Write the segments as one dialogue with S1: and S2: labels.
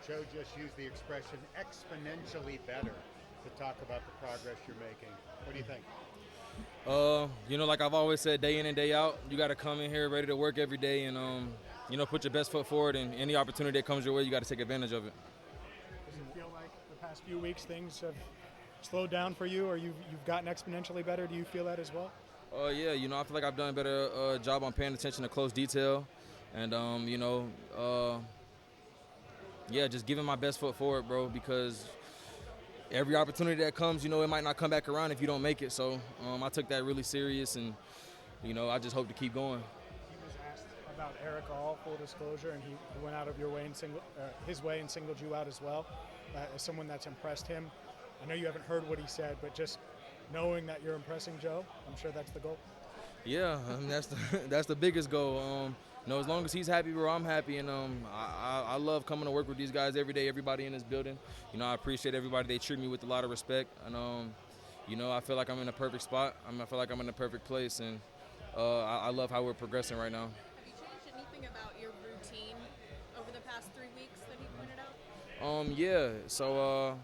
S1: Joe just used the expression exponentially better to talk about the progress you're making. What do you think?
S2: Like I've always said, day in and day out, you got to come in here ready to work every day and, put your best foot forward. And any opportunity that comes your way, you got to take advantage of it.
S3: Does it feel like the past few weeks things have slowed down for you, or you've gotten exponentially better? Do you feel that as well?
S2: Yeah, I feel like I've done a better job on paying attention to close detail. And, just giving my best foot forward, bro, because every opportunity that comes, it might not come back around if you don't make it. So I took that really serious, and, I just hope to keep going.
S3: He was asked about Eric All, full disclosure, and he went out of your way and his way and singled you out as well, as someone that's impressed him. I know you haven't heard what he said, but just knowing that you're impressing Joe, I'm sure that's the goal.
S2: Yeah, that's the biggest goal. As long as he's happy, bro, I'm happy, and I love coming to work with these guys every day. Everybody in this building, I appreciate everybody. They treat me with a lot of respect, and I feel like I'm in a perfect spot. I feel like I'm in a perfect place, and I love how we're progressing right now.
S4: Have you changed anything about your routine over the past 3 weeks that he pointed out?
S2: Yeah. So.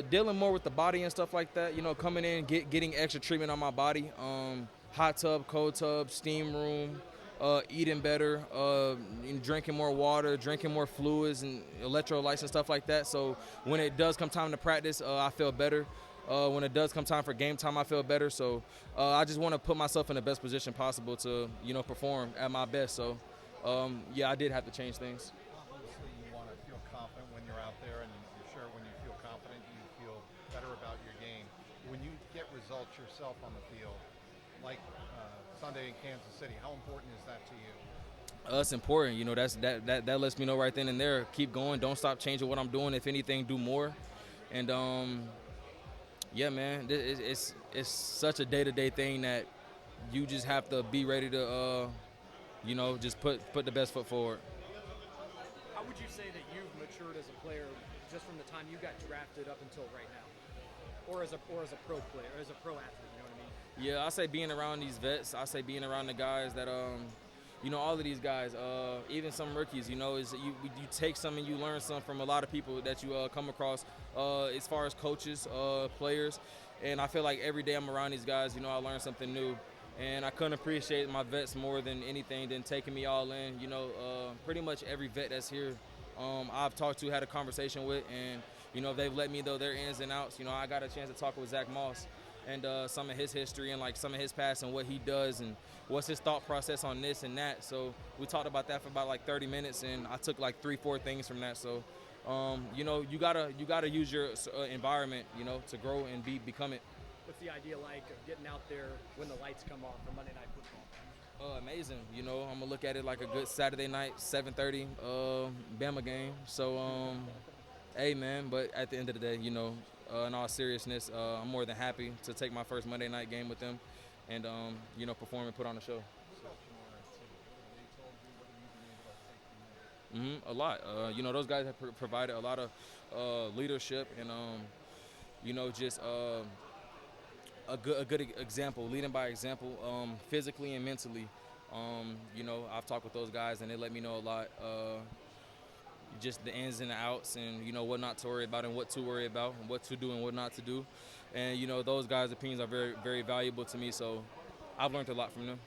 S2: Dealing more with the body and stuff like that, coming in, getting extra treatment on my body, hot tub, cold tub, steam room, eating better, drinking more water, drinking more fluids and electrolytes and stuff like that. So when it does come time to practice, I feel better. When it does come time for game time, I feel better. So I just want to put myself in the best position possible to, perform at my best. So, I did have to change things.
S5: Obviously, you want to feel confident when you're out there, and you're sure when you feel confident, you feel better about your game. When you get results yourself on the field, like Sunday in Kansas City, how important is that to you?
S2: It's important. That lets me know right then and there. Keep going. Don't stop changing what I'm doing. If anything, do more. And yeah, man, it's such a day-to-day thing that you just have to be ready to, just put the best foot forward.
S6: How would you say that you've matured as a player just from the time you got drafted up until right now, or as a pro player, or as a pro athlete? You know what I mean?
S2: Yeah, I say being around these vets. I say being around the guys that all of these guys, even some rookies. Is you take some and you learn some from a lot of people that you come across, as far as coaches, players, and I feel like every day I'm around these guys, I learn something new. And I couldn't appreciate my vets more than anything than taking me all in. Pretty much every vet that's here, I've talked to, had a conversation with, and they've let me know their ins and outs. I got a chance to talk with Zack Moss and some of his history and like some of his past and what he does and what's his thought process on this and that. So we talked about that for about like 30 minutes, and I took like 3-4 things from that. So you gotta use your environment, to grow and become it.
S6: What's the idea like of getting out there when the lights come on for Monday Night Football?
S2: Amazing. I'm gonna look at it like a good Saturday night, 7:30, Bama game. So, hey man, but at the end of the day, in all seriousness, I'm more than happy to take my first Monday night game with them, and perform and put on a show. A lot. Those guys have provided a lot of leadership and just. A good example, leading by example, physically and mentally. I've talked with those guys and they let me know a lot. Just the ins and the outs and, what not to worry about and what to worry about and what to do and what not to do. And, those guys' opinions are very, very valuable to me. So I've learned a lot from them.